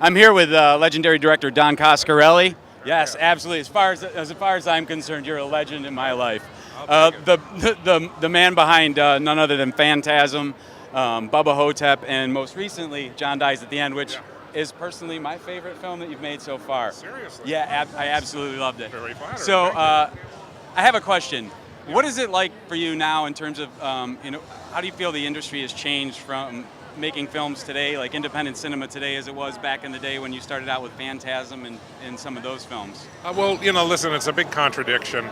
I'm here with legendary director Don Coscarelli. Yes, absolutely. As far as I'm concerned, you're a legend in my life. The man behind none other than Phantasm, Bubba Ho-tep, and most recently John Dies at the End, which is personally my favorite film that you've made so far. Seriously? Yeah, I absolutely loved it. Very flattering. So Thank I have a question. What is it like for you now in terms of how do you feel the industry has changed from making films today, like independent cinema today, as it was back in the day when you started out with Phantasm and some of those films? Well, listen, it's a big contradiction,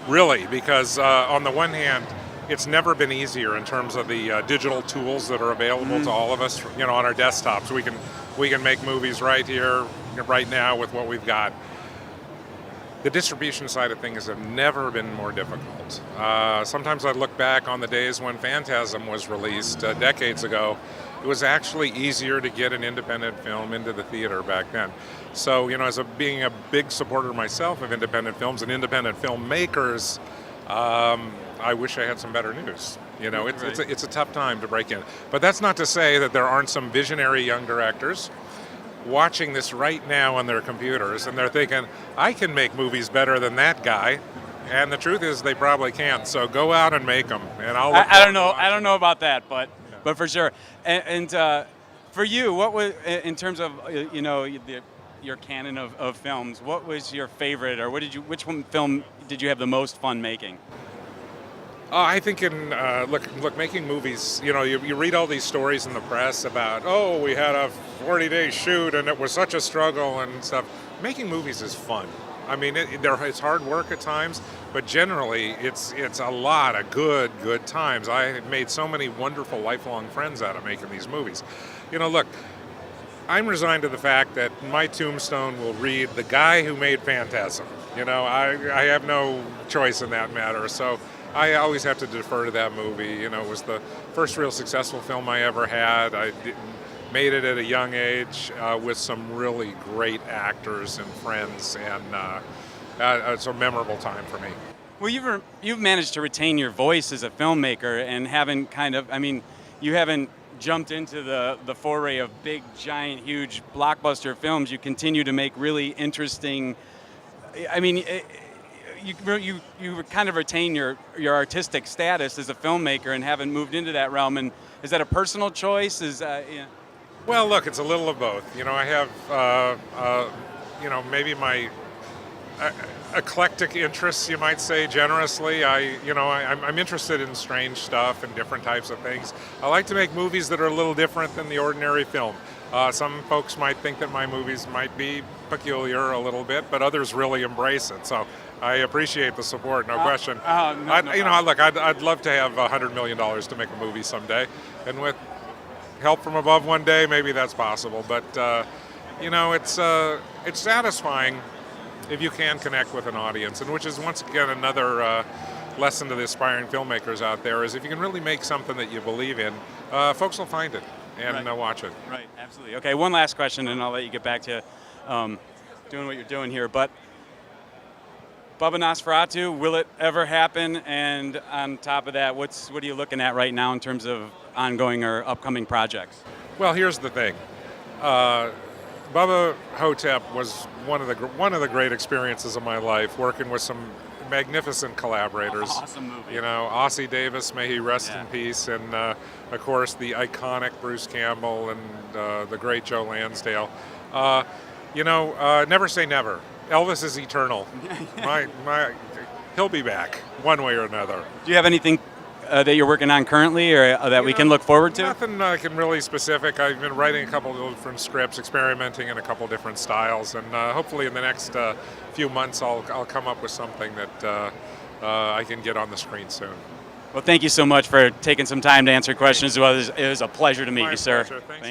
really, because on the one hand, it's never been easier in terms of the digital tools that are available to all of us, on our desktops. We can make movies right here, right now, with what we've got. The distribution side of things have never been more difficult. Sometimes I look back on the days when Phantasm was released decades ago. It was actually easier to get an independent film into the theater back then. So, being a big supporter myself of independent films and independent filmmakers, I wish I had some better news. It's a tough time to break in. But that's not to say that there aren't some visionary young directors watching this right now on their computers, and they're thinking, I can make movies better than that guy. And the truth is, they probably can't. So go out and make them. And I don't know. I don't know about that, but for sure. And for you, what was in terms of your canon of films? What was your favorite, or which one film did you have the most fun making? I think look, making movies, you read all these stories in the press about, we had a 40-day shoot and it was such a struggle and stuff. Making movies is fun. I mean, it's hard work at times, but generally it's a lot of good times. I have made so many wonderful lifelong friends out of making these movies. Look, I'm resigned to the fact that my tombstone will read the guy who made Phantasm. I have no choice in that matter. So I always have to defer to that movie. It was the first real successful film I ever had. I made it at a young age with some really great actors and friends, and it's a memorable time for me. Well, you've managed to retain your voice as a filmmaker and you haven't jumped into the foray of big, giant, huge blockbuster films. You continue to make really interesting. You kind of retain your artistic status as a filmmaker and haven't moved into that realm. And is that a personal choice? Well, look, it's a little of both. I have, maybe my eclectic interests, you might say, generously. I'm interested in strange stuff and different types of things. I like to make movies that are a little different than the ordinary film. Some folks might think that my movies might be peculiar a little bit, but others really embrace it. So I appreciate the support, no question. Look, I'd love to have $100 million to make a movie someday, and with help from above one day, maybe that's possible. But it's satisfying if you can connect with an audience, and which is once again another lesson to the aspiring filmmakers out there: is if you can really make something that you believe in, folks will find it and watch it. Right, absolutely. Okay, one last question, and I'll let you get back to doing what you're doing here. But Bubba Nosferatu, will it ever happen? And on top of that, what are you looking at right now in terms of ongoing or upcoming projects? Well, here's the thing. Bubba Ho-tep was one of the great experiences of my life, working with some magnificent collaborators. Awesome movie. Ossie Davis, may he rest in peace, and of course the iconic Bruce Campbell and the great Joe Lansdale. Never say never. Elvis is eternal. He'll be back one way or another. Do you have anything that you're working on currently, or that we can look forward to? Nothing really specific. I've been writing a couple of different scripts, experimenting in a couple different styles, and hopefully in the next few months I'll come up with something that I can get on the screen soon. Well, thank you so much for taking some time to answer questions. It was a pleasure to meet you, sir. Thank you.